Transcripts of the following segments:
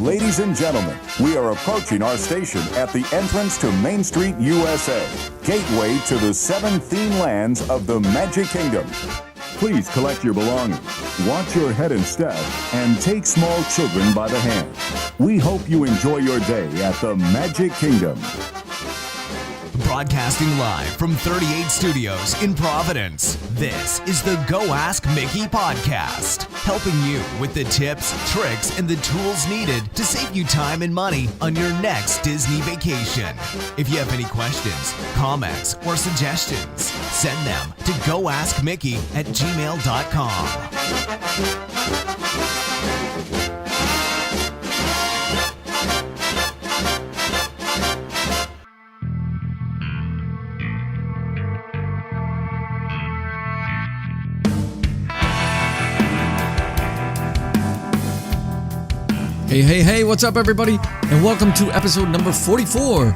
Ladies and gentlemen, we are approaching our station at the entrance to Main Street, USA, gateway to the 7 theme lands of the Magic Kingdom. Please collect your belongings, watch your head and step, and take small children by the hand. We hope you enjoy your day at the Magic Kingdom. Broadcasting live from 38 Studios in Providence, this is the Go Ask Mickey podcast, helping you with the tips, tricks, and the tools needed to save you time and money on your next Disney vacation. If you have any questions, comments, or suggestions, send them to goaskmickey@gmail.com. Hey, what's up, everybody? And welcome to episode number 44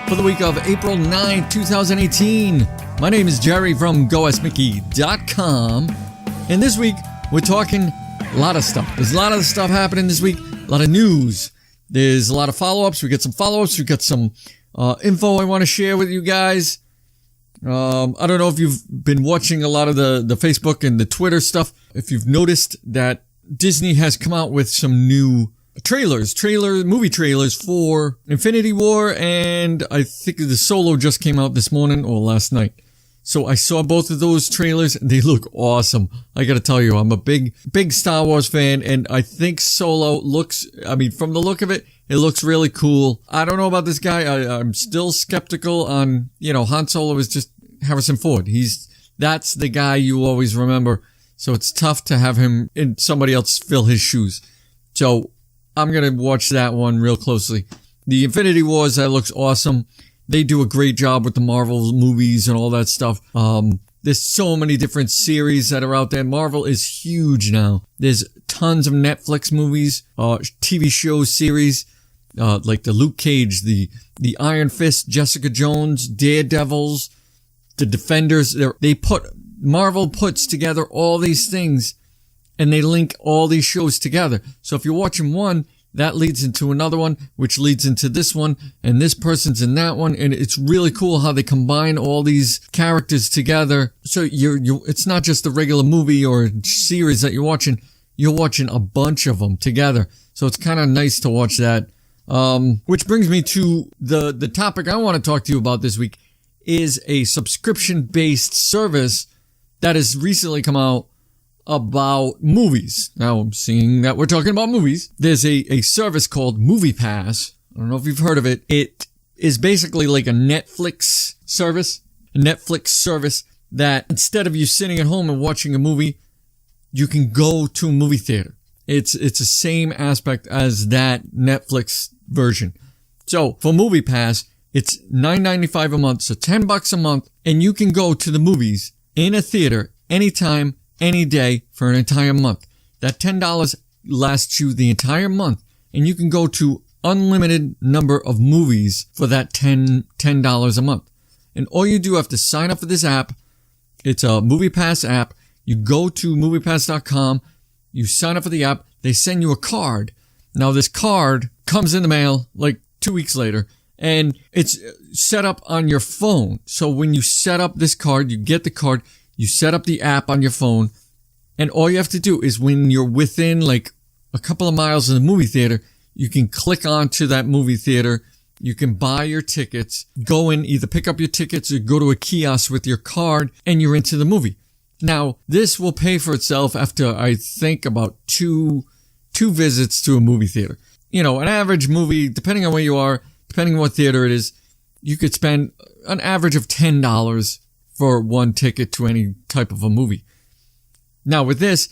for the week of April 9, 2018. My name is Jerry from goaskmickey.com. And this week, we're talking a lot of stuff. There's a lot of stuff happening this week, a lot of news. There's a lot of follow-ups. We got some follow-ups. We got some info I want to share with you guys. I don't know if you've been watching a lot of the Facebook and the Twitter stuff. If you've noticed that Disney has come out with some new movie trailers for Infinity War, and I think the Solo just came out this morning or last night. So I saw both of those trailers, and they look awesome. I gotta tell you, I'm a big Star Wars fan, and I think Solo from the look of it, it looks really cool. I don't know about this guy. I'm still skeptical on, Han Solo is just Harrison Ford. That's the guy you always remember. So it's tough to have him and somebody else fill his shoes. So I'm going to watch that one real closely. The Infinity Wars, that looks awesome. They do a great job with the Marvel movies and all that stuff. There's so many different series that are out there. Marvel is huge now. There's tons of Netflix movies, TV shows, series, like the Luke Cage, the Iron Fist, Jessica Jones, Daredevils, the Defenders. Marvel puts together all these things and they link all these shows together. So if you're watching one, that leads into another one, which leads into this one, and this person's in that one. And it's really cool how they combine all these characters together. So it's not just a regular movie or series that you're watching a bunch of them together. So it's kind of nice to watch that. Which brings me to the topic I want to talk to you about this week is a subscription-based service that has recently come out about movies. Now, I'm seeing that we're talking about movies. There's a service called MoviePass. I don't know if you've heard of it. It is basically like a Netflix service that instead of you sitting at home and watching a movie, you can go to a movie theater. It's the same aspect as that Netflix version. So, for MoviePass, it's $9.95 a month, so $10 a month, and you can go to the movies in a theater anytime, any day for an entire month. That $10 lasts you the entire month, and you can go to unlimited number of movies for that $10 a month. And all you do, have to sign up for this app. It's a MoviePass app. You go to MoviePass.com, you sign up for the app, they send you a card. Now this card comes in the mail like 2 weeks later, and it's set up on your phone. So when you set up this card, you get the card, you set up the app on your phone, and all you have to do is when you're within like a couple of miles of the movie theater, you can click onto that movie theater, you can buy your tickets, go in, either pick up your tickets or go to a kiosk with your card, and you're into the movie. Now, this will pay for itself after, I think, about two visits to a movie theater. An average movie, depending on where you are, depending on what theater it is, you could spend an average of $10 for one ticket to any type of a movie. Now with this,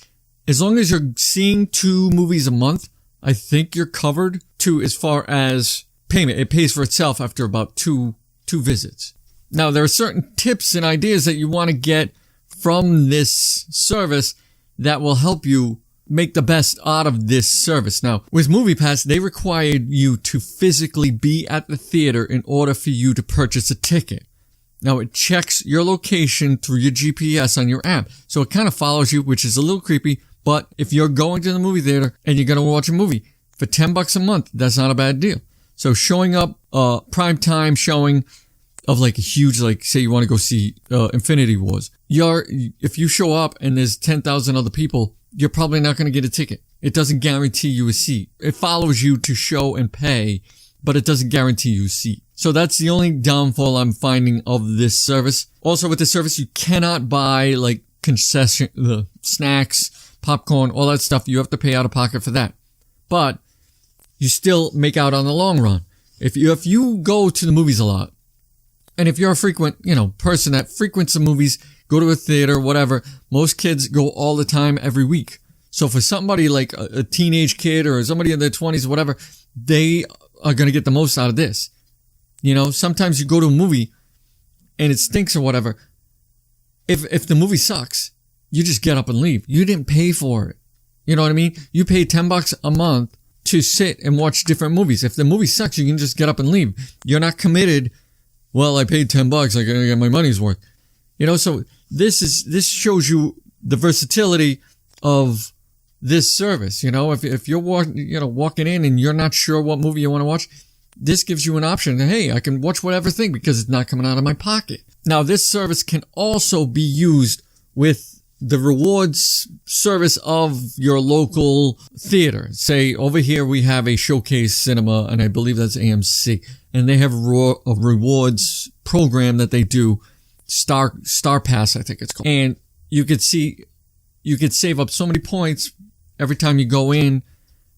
as long as you're seeing 2 movies a month, I think you're covered as far as payment. It pays for itself after about two visits. Now there are certain tips and ideas that you want to get from this service that will help you make the best out of this service. Now, with MoviePass, they require you to physically be at the theater in order for you to purchase a ticket. Now, it checks your location through your GPS on your app. So it kind of follows you, which is a little creepy. But if you're going to the movie theater and you're going to watch a movie, For $10 a month, that's not a bad deal. So showing up, prime time showing of like a huge, like say you want to go see, Infinity Wars. If you show up and there's 10,000 other people, you're probably not going to get a ticket. It doesn't guarantee you a seat. It follows you to show and pay, but it doesn't guarantee you a seat. So that's the only downfall I'm finding of this service. Also with this service, you cannot buy like concession, snacks, popcorn, all that stuff. You have to pay out of pocket for that. But you still make out on the long run. If you go to the movies a lot, and if you're a frequent, person that frequents the movies, go to a theater, whatever, most kids go all the time every week. So for somebody like a teenage kid or somebody in their 20s, whatever, they are going to get the most out of this. Sometimes you go to a movie and it stinks or whatever. If the movie sucks, you just get up and leave. You didn't pay for it. You know what I mean? You pay $10 a month to sit and watch different movies. If the movie sucks, you can just get up and leave. You're not committed. Well, I paid $10. I gotta get my money's worth. So this shows you the versatility of this service. If you're walking in and you're not sure what movie you want to watch, this gives you an option. Hey, I can watch whatever thing because it's not coming out of my pocket. Now, this service can also be used with the rewards service of your local theater. Say over here we have a Showcase Cinema, and I believe that's AMC, and they have a rewards program that they do, Star Pass, I think it's called. And you could save up so many points every time you go in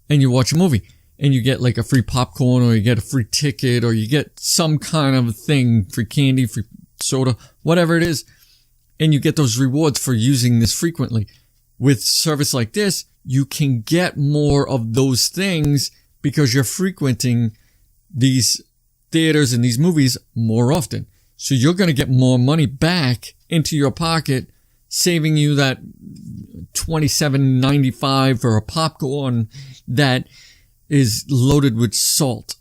and you watch a movie, and you get like a free popcorn, or you get a free ticket, or you get some kind of thing, free candy, free soda, whatever it is. And you get those rewards for using this frequently. With service like this, you can get more of those things because you're frequenting these theaters and these movies more often. So you're going to get more money back into your pocket, saving you that $27.95 for a popcorn that is loaded with salt.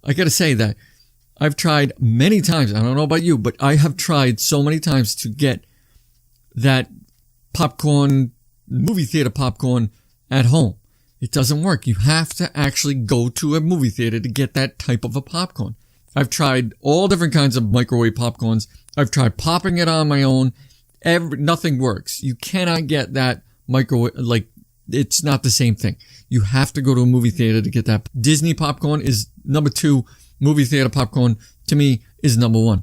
I got to say that I've tried many times. I don't know about you, but I have tried so many times to get that popcorn, movie theater popcorn at home. It doesn't work. You have to actually go to a movie theater to get that type of a popcorn. I've tried all different kinds of microwave popcorns. I've tried popping it on my own. Nothing works. You cannot get that microwave, it's not the same thing. You have to go to a movie theater to get that. Disney popcorn is number 2. Movie theater popcorn, to me, is number 1.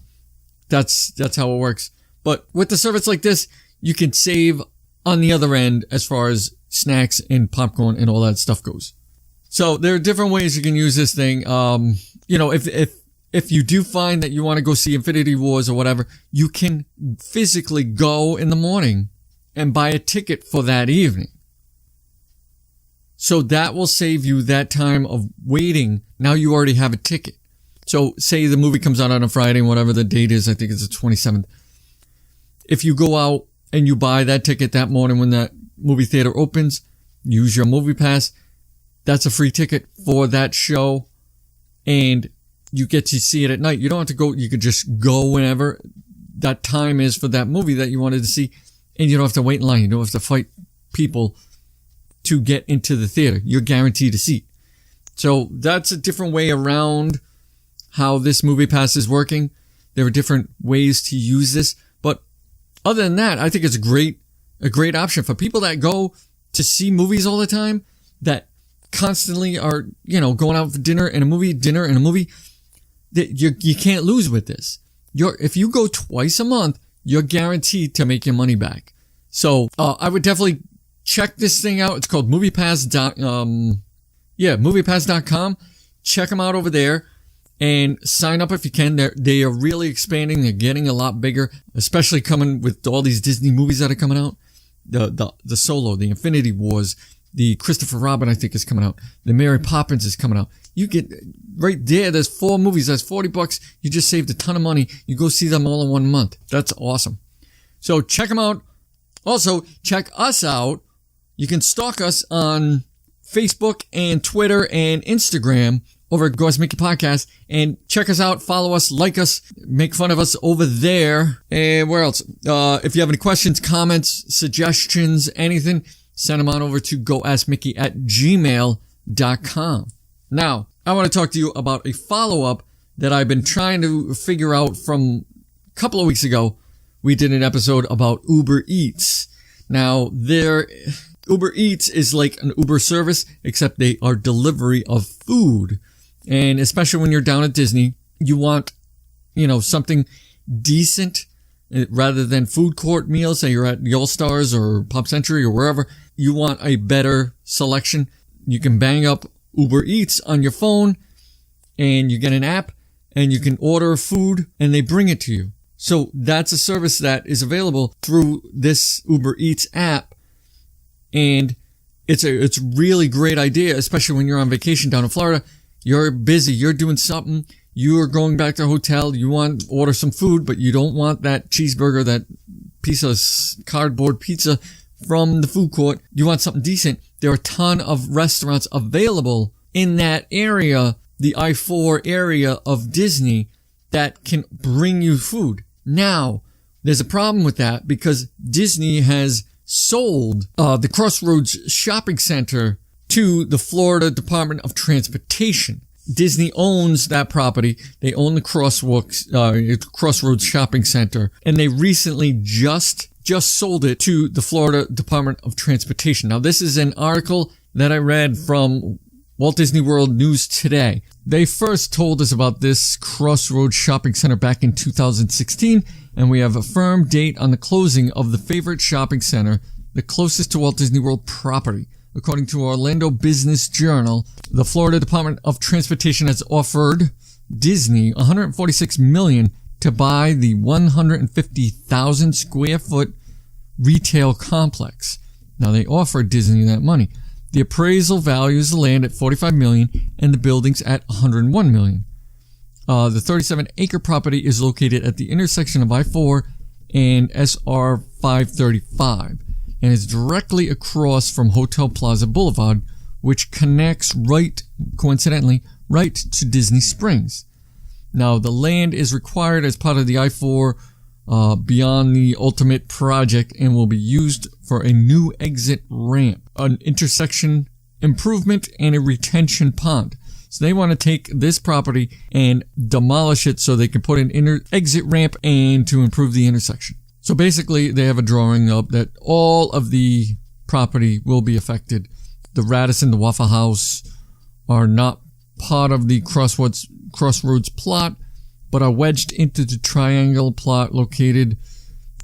That's how it works. But with the service like this, you can save on the other end as far as snacks and popcorn and all that stuff goes. So there are different ways you can use this thing. If you do find that you want to go see Infinity Wars or whatever, you can physically go in the morning and buy a ticket for that evening. So that will save you that time of waiting. Now you already have a ticket. So say the movie comes out on a Friday, whatever the date is, I think it's the 27th. If you go out and you buy that ticket that morning when that movie theater opens, use your movie pass, that's a free ticket for that show, and you get to see it at night. You don't have to go, you could just go whenever that time is for that movie that you wanted to see, and you don't have to wait in line. You don't have to fight people to get into the theater. You're guaranteed a seat. So that's a different way around how this movie pass is working. There are different ways to use this, but other than that, I think it's a great option for people that go to see movies all the time, that constantly are, going out for dinner and a movie, that you can't lose with this. If you go twice a month, you're guaranteed to make your money back. So, I would definitely check this thing out. It's called MoviePass.com. Check them out over there and sign up if you can. They are really expanding. They're getting a lot bigger, especially coming with all these Disney movies that are coming out. The Solo, the Infinity Wars, the Christopher Robin, I think, is coming out. The Mary Poppins is coming out. You get right there. There's 4 movies. That's $40. You just saved a ton of money. You go see them all in 1 month. That's awesome. So check them out. Also, check us out. You can stalk us on Facebook and Twitter and Instagram over at Go Ask Mickey Podcast, and check us out, follow us, like us, make fun of us over there. And where else? If you have any questions, comments, suggestions, anything, send them on over to goaskmickey@gmail.com. Now, I want to talk to you about a follow-up that I've been trying to figure out from a couple of weeks ago. We did an episode about Uber Eats. Now, Uber Eats is like an Uber service, except they are delivery of food. And especially when you're down at Disney, you want, something decent rather than food court meals. Say you're at the All-Stars or Pop Century or wherever. You want a better selection. You can bang up Uber Eats on your phone and you get an app and you can order food and they bring it to you. So that's a service that is available through this Uber Eats app. And it's a really great idea, especially when you're on vacation down in Florida. You're busy, you're doing something, you are going back to a hotel, you want to order some food, but you don't want that cheeseburger, that piece of cardboard pizza from the food court. You want something decent. There are a ton of restaurants available in that area, the I-4 area of Disney, that can bring you food. Now, there's a problem with that because Disney has sold the Crossroads Shopping Center to the Florida Department of Transportation. Disney owns that property. They own the Crossroads Shopping Center, and they recently just sold it to the Florida Department of Transportation. Now, this is an article that I read from Walt Disney World News Today. They first told us about this Crossroads Shopping Center back in 2016, and we have a firm date on the closing of the favorite shopping center, the closest to Walt Disney World property. According to Orlando Business Journal, the Florida Department of Transportation has offered Disney $146 million to buy the 150,000 square foot retail complex. Now, they offered Disney that money. The appraisal values the land at $45 million and the buildings at $101 million. The 37-acre property is located at the intersection of I-4 and SR 535 and is directly across from Hotel Plaza Boulevard, which connects coincidentally, right to Disney Springs. Now, the land is required as part of the I-4 Beyond the Ultimate project and will be used for a new exit ramp, an intersection improvement, and a retention pond. So they want to take this property and demolish it so they can put an exit ramp and to improve the intersection. So basically, they have a drawing up that all of the property will be affected. The Radisson, the Waffle House are not part of the Crossroads plot, but are wedged into the triangle plot located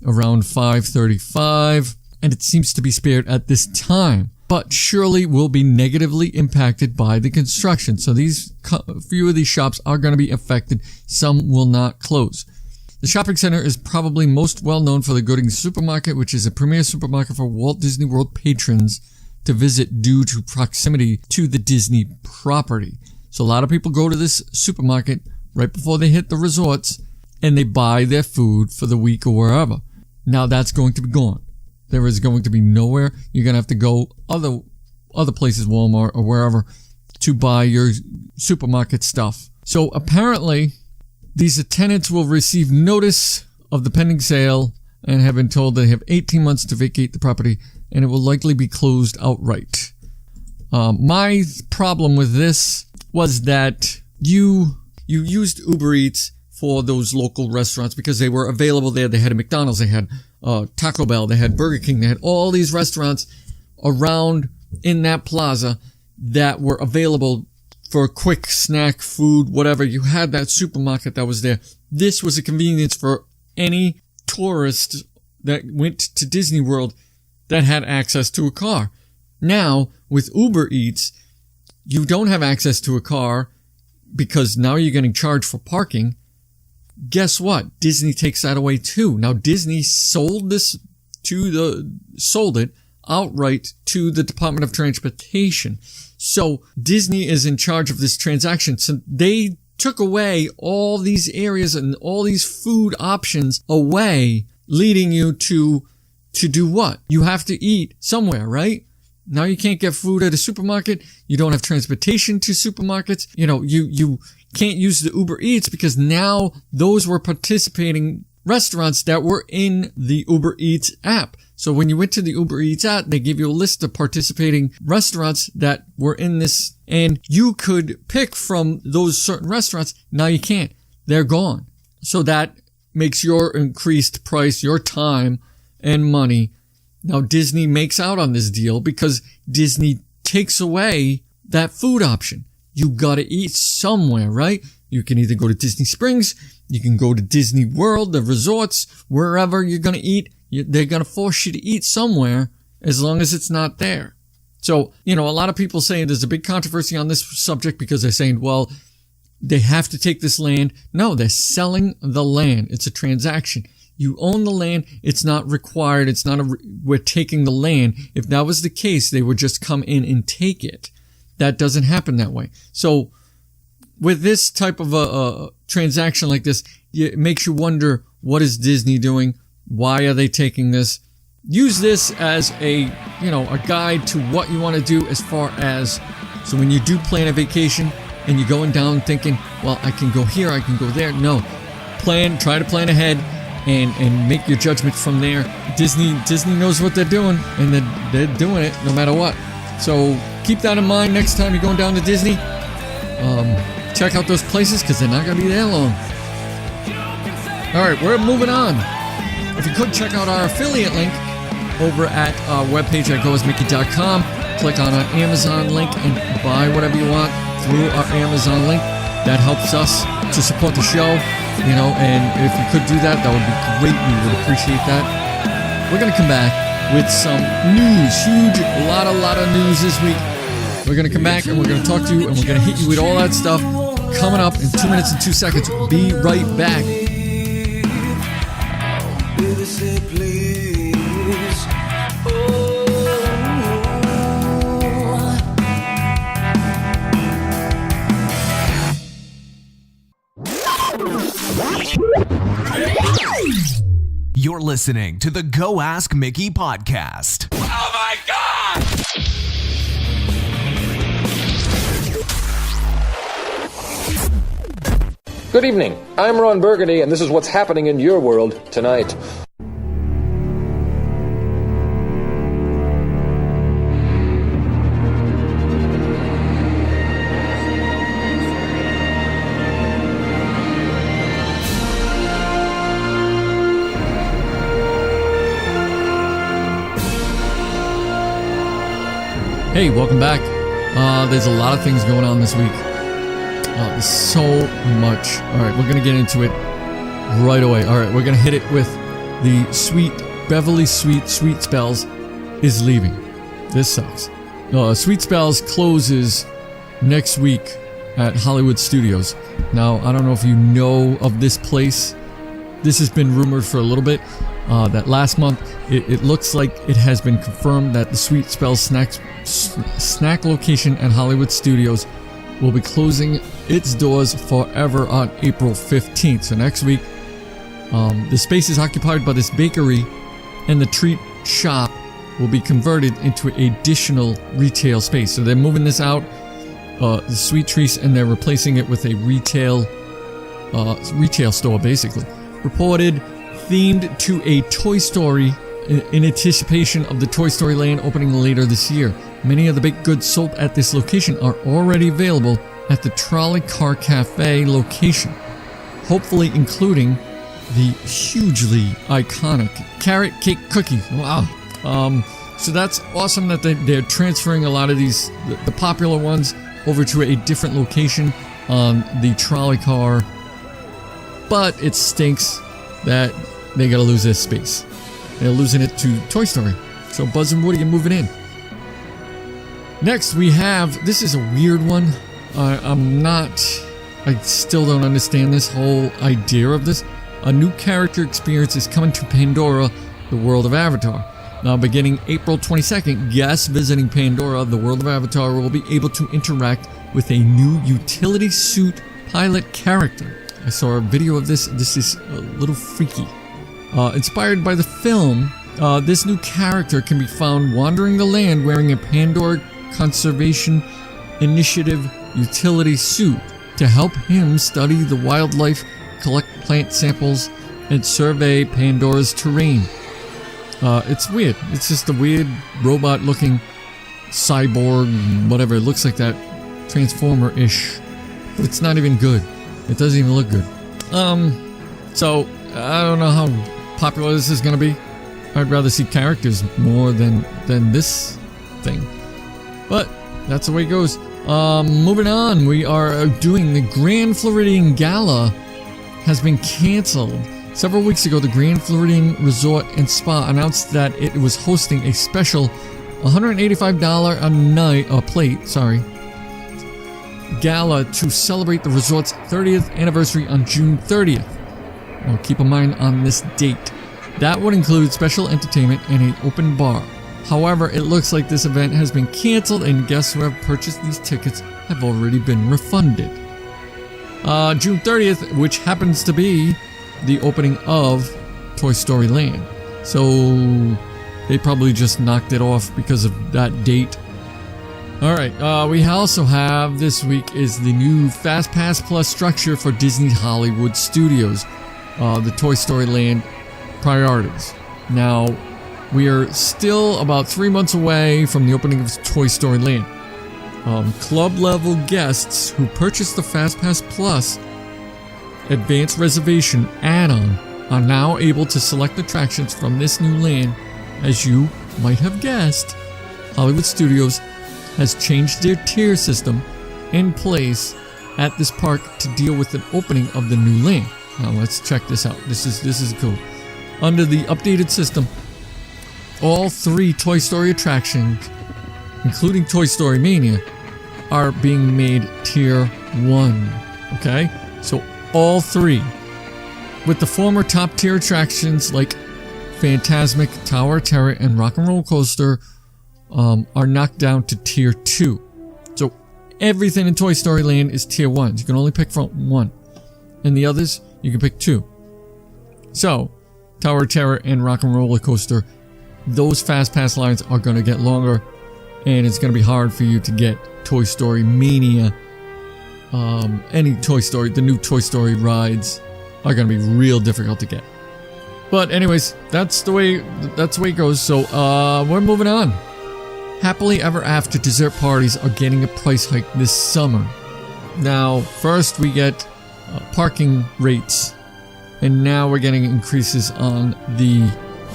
around 535, and it seems to be spared at this time, but surely will be negatively impacted by the construction. So few of these shops are going to be affected. Some will not close. The shopping center is probably most well known for the Gooding Supermarket, which is a premier supermarket for Walt Disney World patrons to visit due to proximity to the Disney property. So a lot of people go to this supermarket right before they hit the resorts and they buy their food for the week or wherever. Now that's going to be gone. There is going to be nowhere. You're going to have to go other places, Walmart or wherever, to buy your supermarket stuff. So apparently, these tenants will receive notice of the pending sale and have been told they have 18 months to vacate the property and it will likely be closed outright. My problem with this was that you used Uber Eats for those local restaurants because they were available there. They had a McDonald's, they had Taco Bell, they had Burger King, they had all these restaurants around in that plaza that were available for quick snack food, whatever. You had that supermarket that was there. This was a convenience for any tourist that went to Disney World that had access to a car. Now, with Uber Eats, you don't have access to a car because now you're getting charged for parking. Guess what? Disney takes that away too. Now, Disney sold it outright to the Department of Transportation. So Disney is in charge of this transaction. So they took away all these areas and all these food options away, leading you to do what? You have to eat somewhere, right? Now you can't get food at a supermarket. You don't have transportation to supermarkets. You can't use the Uber Eats because now those were participating restaurants that were in the Uber Eats app. So when you went to the Uber Eats app, they give you a list of participating restaurants that were in this, and you could pick from those certain restaurants. Now you can't. They're gone. So that makes your increased price, your time and money. Now Disney makes out on this deal because Disney takes away that food option. You gotta eat somewhere, right? You can either go to Disney Springs, you can go to Disney World, the resorts, wherever you're gonna eat. They're gonna force you to eat somewhere as long as it's not there. So, a lot of people saying there's a big controversy on this subject because they're saying, well, they have to take this land. No, they're selling the land. It's a transaction. You own the land. It's not required. It's not we're taking the land. If that was the case, they would just come in and take it. That doesn't happen that way. So with this type of a transaction like this, it makes you wonder, what is Disney doing? Why are they taking this? Use this as a guide to what you want to do as far as, so when you do plan a vacation and you're going down thinking, well, I can go here, I can go there. No, try to plan ahead and make your judgment from there. Disney knows what they're doing, and they're doing it no matter what. So keep that in mind next time you're going down to Disney. Check out those places because they're not going to be there long. All right, we're moving on. If you could check out our affiliate link over at our webpage at goasmickey.com. Click on our Amazon link and buy whatever you want through our Amazon link. That helps us to support the show, and if you could do that, that would be great. We would appreciate that. We're going to come back with some news, a lot of news this week. We're going to come back and we're going to talk to you and we're going to hit you with all that stuff coming up in 2 minutes and 2 seconds. Be right back. You're listening to the Go Ask Mickey podcast. Oh my God! Good evening. I'm Ron Burgundy, and this is what's happening in your world tonight. Hey, welcome back. There's a lot of things going on this week. There's so much. All right, we're going to get into it right away. All right, we're going to hit it with the Beverly Sweet Spells is leaving. This sucks. Sweet Spells closes next week at Hollywood Studios. Now, I don't know if you know of this place. This has been rumored for a little bit. That last month, it looks like it has been confirmed that the Sweet Spells snack location at Hollywood Studios will be closing its doors forever on April 15th. So next week, the space is occupied by this bakery, and the treat shop will be converted into additional retail space. So they're moving this out, the sweet treats, and they're replacing it with a retail store, basically. Reported themed to a Toy Story in anticipation of the Toy Story Land opening later this year. Many of the baked goods sold at this location are already available at the Trolley Car Cafe location, hopefully including the hugely iconic carrot cake cookie. Wow. So that's awesome that they're transferring a lot of these, the popular ones, over to a different location on the trolley car. But it stinks that they gotta lose their space. They're losing it to Toy Story. So Buzz and Woody are moving in. Next we have, this is a weird one. I still don't understand this whole idea of this. A new character experience is coming to Pandora, the world of Avatar. Now beginning April 22nd, guests visiting Pandora, the world of Avatar, will be able to interact with a new utility suit pilot character. I saw a video of this. This is a little freaky. Inspired by the film, this new character can be found wandering the land wearing a Pandora Conservation Initiative utility suit to help him study the wildlife, collect plant samples, and survey Pandora's terrain. It's weird. It's just a weird robot-looking cyborg, whatever. It looks like that Transformer-ish. But it's not even good. It doesn't even look good. So, I don't know how popular this is going to be. I'd rather see characters more than this thing. But, that's the way it goes. Moving on, we are doing the Grand Floridian Gala has been canceled. Several weeks ago, the Grand Floridian Resort and Spa announced that it was hosting a special $185 a night, gala to celebrate the resort's 30th anniversary on June 30th. Well, keep in mind on this date. That would include special entertainment and an open bar. However, it looks like this event has been canceled and guests who have purchased these tickets have already been refunded. June 30th, which happens to be the opening of Toy Story Land. So they probably just knocked it off because of that date. Alright, we also have this week is the new Fast Pass Plus structure for Disney Hollywood Studios. The Toy Story Land priorities. Now, we are still about 3 months away from the opening of Toy Story Land. Club level guests who purchase the Fast Pass Plus advanced reservation add-on are now able to select attractions from this new land. As you might have guessed, Hollywood Studios has changed their tier system in place at this park to deal with the opening of the new land. Now let's check this out. This is cool. Under the updated system, all 3 Toy Story attractions, including Toy Story Mania, are being made tier 1. Okay? So all 3. With the former top tier attractions like Fantasmic, Tower of Terror, and Rock and Roller Coaster are knocked down to tier 2. So everything in Toy Story Land is tier 1. You can only pick from 1. And the others, you can pick 2. So, Tower of Terror and Rock and Roller Coaster, those Fast Pass lines are going to get longer, and it's going to be hard for you to get Toy Story Mania. Any Toy Story, the new Toy Story rides are going to be real difficult to get. But anyways, that's the way it goes. So we're moving on. Happily Ever After dessert parties are getting a price hike this summer. Now, first we get parking rates, and now we're getting increases on the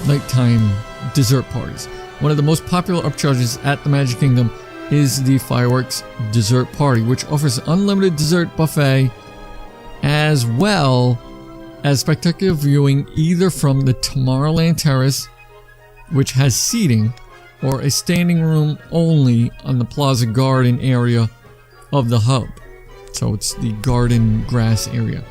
nighttime dessert parties. One of the most popular upcharges at the Magic Kingdom is the Fireworks Dessert Party, which offers unlimited dessert buffet as well as spectacular viewing either from the Tomorrowland Terrace, which has seating, or a standing room only on the Plaza Garden area of the hub. So it's the garden grass area,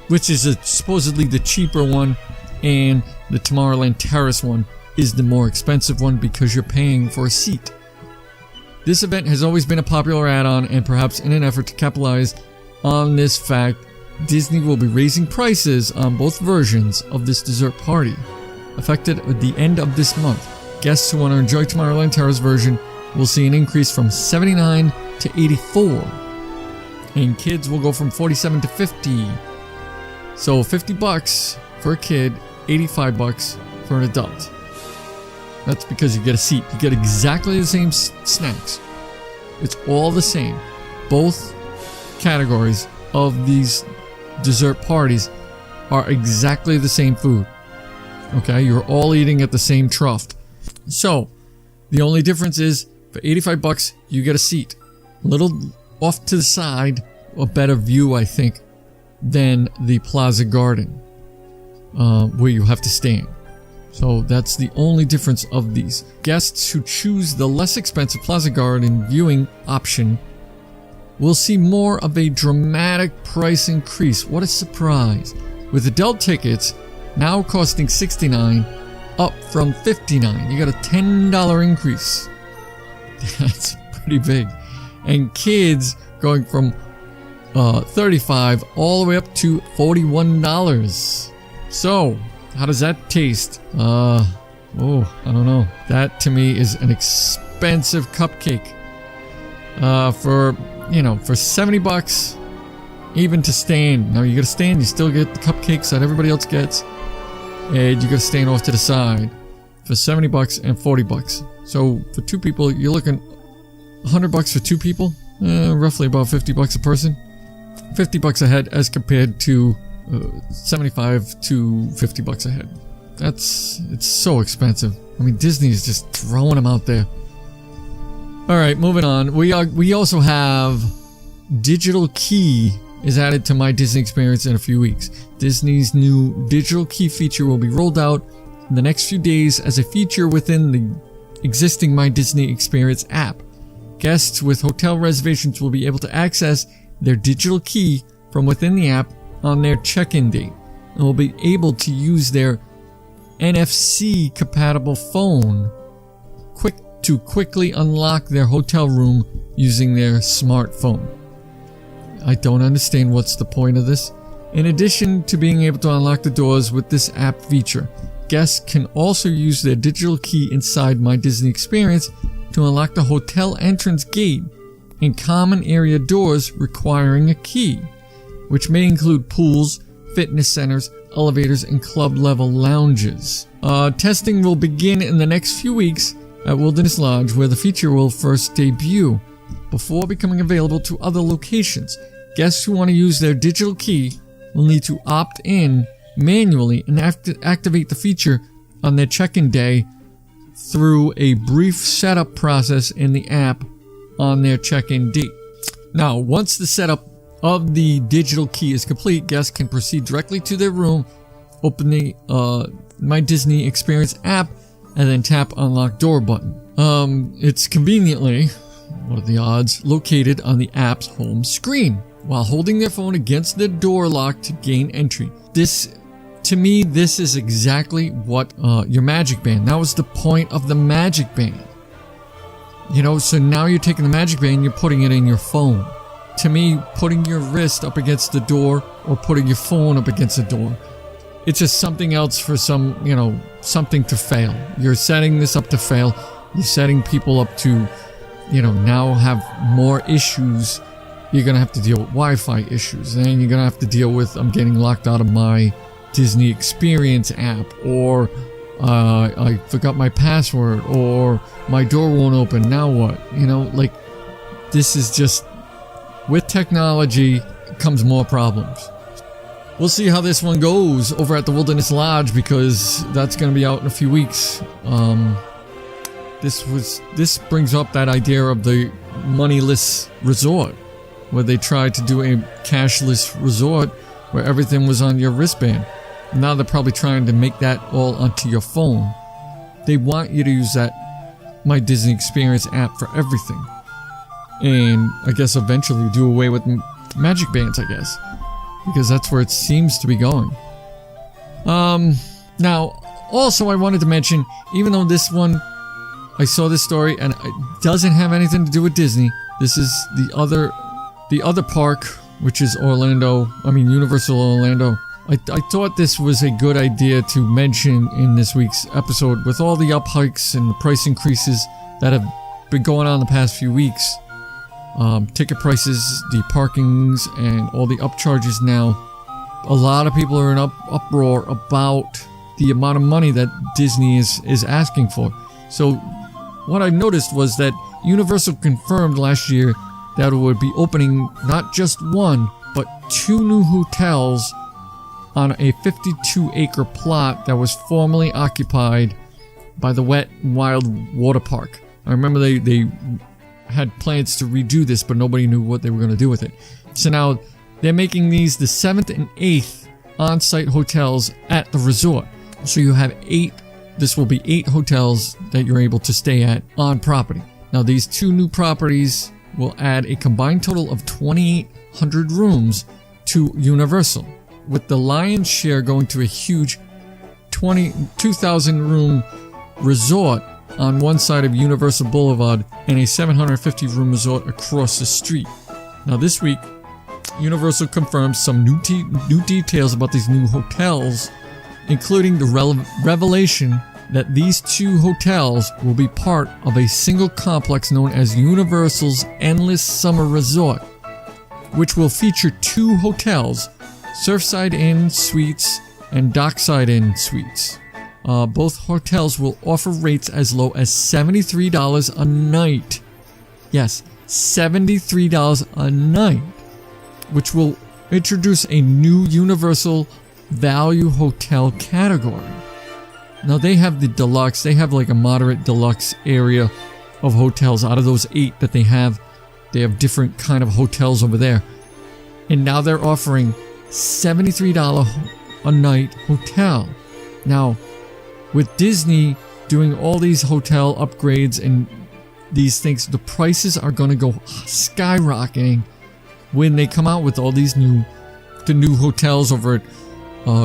which is supposedly the cheaper one, and the Tomorrowland Terrace one is the more expensive one because you're paying for a seat. This event has always been a popular add-on, and perhaps in an effort to capitalize on this fact, Disney will be raising prices on both versions of this dessert party. Effective at the end of this month, guests who want to enjoy Tomorrowland Terrace version will see an increase from $79 to $84, and kids will go from $47 to $50. So $50 for a kid, $85 for an adult. That's because you get a seat. You get exactly the same snacks. It's all the same. Both categories of these dessert parties are exactly the same food. Okay, you're all eating at the same trough. So, the only difference is, for $85, you get a seat. A little off to the side, a better view, I think, than the Plaza Garden, where you have to stand. So that's the only difference of these. Guests who choose the less expensive Plaza Garden viewing option will see more of a dramatic price increase. What a surprise. With adult tickets now costing $69, up from $59. You got a $10 increase. That's pretty big. And kids going from $35 all the way up to $41. So, how does that taste? I don't know. That to me is an expensive cupcake. For $70, even to stand. Now you gotta stand, you still get the cupcakes that everybody else gets, and you gotta stand off to the side. for $70 and $40. So for 2 people, you're looking $100 for 2 people, roughly about $50 a person. $50 a head as compared to $75 to $50 a head. It's so expensive. I mean, Disney is just throwing them out there. All right, moving on. We also have Digital Key is added to My Disney Experience in a few weeks. Disney's new Digital Key feature will be rolled out in the next few days as a feature within the existing My Disney Experience app. Guests with hotel reservations will be able to access their digital key from within the app on their check-in date and will be able to use their NFC compatible phone to quickly unlock their hotel room using their smartphone. I don't understand what's the point of this. In addition to being able to unlock the doors with this app feature, guests can also use their digital key inside My Disney Experience to unlock the hotel entrance gate and common area doors requiring a key, which may include pools, fitness centers, elevators, and club-level lounges. Testing will begin in the next few weeks at Wilderness Lodge, where the feature will first debut, before becoming available to other locations. Guests who want to use their digital key will need to opt in manually and activate the feature on their check-in day through a brief setup process in the app on their check-in date. Now, once the setup of the digital key is complete, guests can proceed directly to their room, open the My Disney Experience app, and then tap Unlock Door button. It's conveniently, what are the odds, located on the app's home screen while holding their phone against the door lock to gain entry. To me, this is exactly what your Magic Band. That was the point of the Magic Band. You know, so now you're taking the Magic Band, you're putting it in your phone. To me, putting your wrist up against the door or putting your phone up against the door, it's just something else for something to fail. You're setting this up to fail. You're setting people up to, now have more issues. You're going to have to deal with Wi-Fi issues. And you're going to have to deal with, I'm getting locked out of my Disney Experience app, or I forgot my password, or my door won't open. Now what? This is just, with technology comes more problems. We'll see how this one goes over at the Wilderness Lodge, because that's going to be out in a few weeks. This brings up that idea of the moneyless resort, where they tried to do a cashless resort where everything was on your wristband. Now they're probably trying to make that all onto your phone. They want you to use that My Disney Experience app for everything. And I guess eventually do away with Magic Bands, I guess, because that's where it seems to be going. Now, also I wanted to mention, even though this one, I saw this story and it doesn't have anything to do with Disney, this is the other park, which is Universal Orlando. I thought this was a good idea to mention in this week's episode, with all the up hikes and the price increases that have been going on the past few weeks. Ticket prices, the parkings, and all the upcharges now. A lot of people are in uproar about the amount of money that Disney is asking for. So what I noticed was that Universal confirmed last year that it would be opening not just one, but 2 new hotels on a 52-acre plot that was formerly occupied by the Wet n Wild Water Park. I remember they had plans to redo this, but nobody knew what they were going to do with it. So now they're making these the 7th and 8th on-site hotels at the resort. So you have 8, this will be 8 hotels that you're able to stay at on property. Now these 2 new properties will add a combined total of 2,800 rooms to Universal, with the lion's share going to a huge 2,000 room resort on one side of Universal Boulevard and a 750 room resort across the street. Now this week, Universal confirmed some new details about these new hotels, including the revelation that these 2 hotels will be part of a single complex known as Universal's Endless Summer Resort, which will feature 2 hotels, Surfside Inn Suites and Dockside Inn Suites. both hotels will offer rates as low as $73 a night. Yes, $73 a night, which will introduce a new universal value hotel category. Now they have the deluxe, they have like a moderate deluxe area of hotels. Out of those 8 that they have different kind of hotels over there. And now they're offering $73 a night hotel. Now, with Disney doing all these hotel upgrades and these things, the prices are going to go skyrocketing when they come out with all these new hotels over at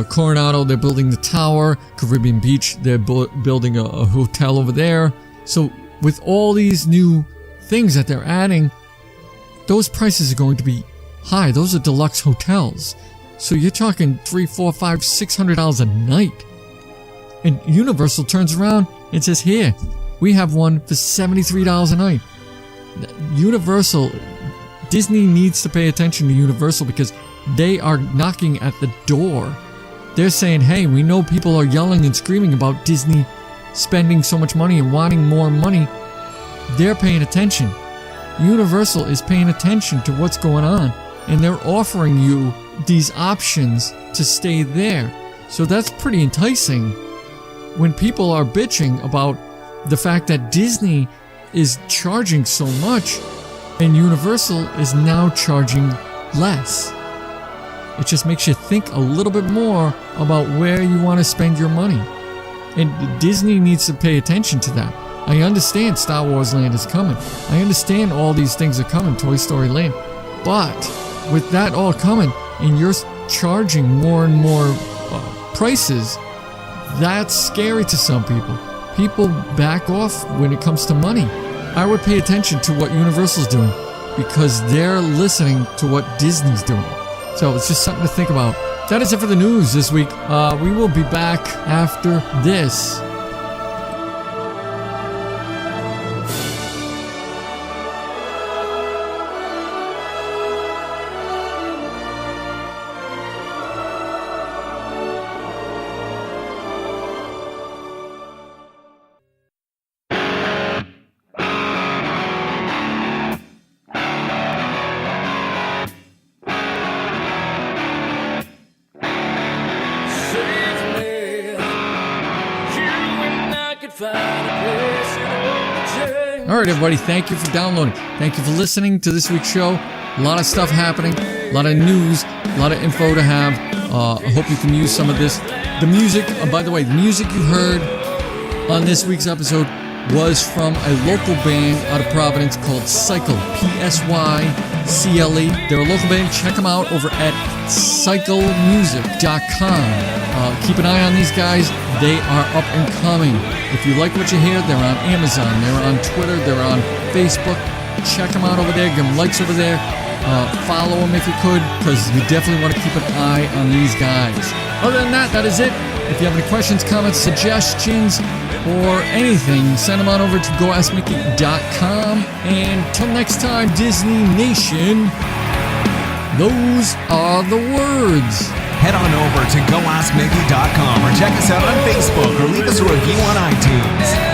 Coronado. They're building the tower. Caribbean Beach, they're building a hotel over there. So with all these new things that they're adding, those prices are going to be high. Those are deluxe hotels. So you're talking $300, $400, $500, $600 a night. And Universal turns around and says, here, we have one for $73 a night. Disney needs to pay attention to Universal because they are knocking at the door. They're saying, hey, we know people are yelling and screaming about Disney spending so much money and wanting more money. They're paying attention. Universal is paying attention to what's going on, and they're offering you these options to stay there. So that's pretty enticing when people are bitching about the fact that Disney is charging so much and Universal is now charging less. It just makes you think a little bit more about where you want to spend your money. And Disney needs to pay attention to that. I understand Star Wars Land is coming. I understand all these things are coming, Toy Story Land. But with that all coming and you're charging more and more prices, that's scary to some people. People back off when it comes to money. I would pay attention to what Universal's doing because they're listening to what Disney's doing. So it's just something to think about. That is it for the news this week. We will be back after this. Alright everybody, thank you for downloading. Thank you for listening to this week's show. A lot of stuff happening, a lot of news, a lot of info to have. I hope you can use some of this. The music, by the way, the music you heard on this week's episode was from a local band out of Providence called Psycle, P-S-Y-C-L-E. They're a local band. Check them out over at cyclemusic.com. Keep an eye on these guys. They are up and coming. If you like what you hear, they're on Amazon, they're on Twitter, they're on Facebook. Check them out over there. Give them likes over there. Follow them if you could, because you definitely want to keep an eye on these guys. Other than that, that is it. If you have any questions, comments, suggestions, or anything, send them on over to goaskmickey.com. And till next time, Disney Nation, those are the words. Head on over to goaskmickey.com or check us out on Facebook or leave us a review on iTunes.